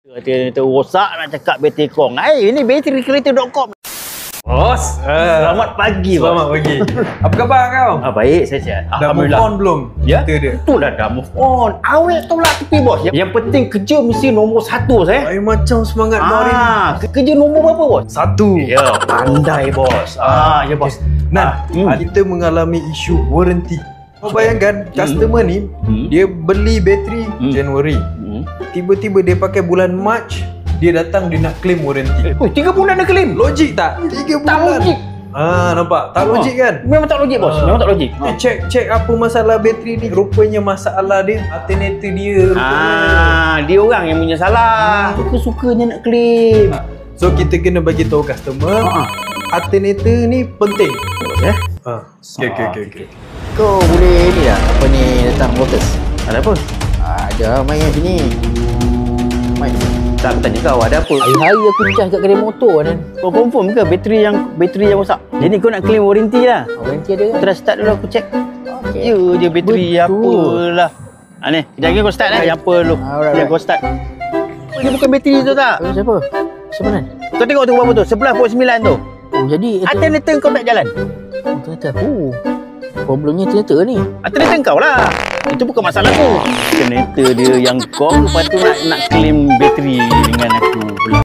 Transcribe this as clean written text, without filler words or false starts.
Kereta rosak nak cakap bateri kong. Ini bateri-kereta.com. Bos, Selamat pagi, bos. selamat pagi. Apa khabar kau? Baik, saya sihat. Dah move on belum? Ya? Cerita dia. Itulah dah move on. Awet tolak tepi, bos. Yang penting kerja mesti nombor 1, saya. Macam semangat kau hari ni. Kerja nombor berapa, bos? 1. Ya, pandai, bos. Ya, bos. Kita mengalami isu warranty. Kau bayangkan, customer ni, dia beli bateri Januari. Tiba-tiba dia pakai bulan Mac, dia datang dia nak claim warranty. 3 bulan dah claim. Logik tak? 3 bulan. Tak logik. Nampak? Tak logik kan? Memang tak logik, bos. Memang tak logik. Cek apa masalah bateri ni. Rupanya masalah dia alternator dia. Dia orang yang punya salah. Suka-sukanya nak claim. So kita kena bagi tahu customer alternator ni penting. Okay. Kau boleh ni tak? Apa ni datang Lotus? Ada apa? Ada main kat sini. Main. Tak, aku tanya kau ada apa? Hari-hari aku charge kat kedai motor kan. Kau confirm ke bateri yang rosak? Jadi kau nak claim warranty lah. Warranty ada kan? Terus start dulu aku check. Okey. Ya je bateri apalah. Ni, kejap lagi kau start lah. Yang apa lu? Alright. Kau start. Dia bukan bateri tu tak? Siapa? Siapa kan? Kau tengok tu berapa tu? 11.9 tu. Oh jadi Alternator kau tak jalan. ternyata problemnya ternyata ni. Alternator kau lah. Itu bukan masalah aku. Alternator dia yang kau lepas tu nak claim bateri dengan aku pula.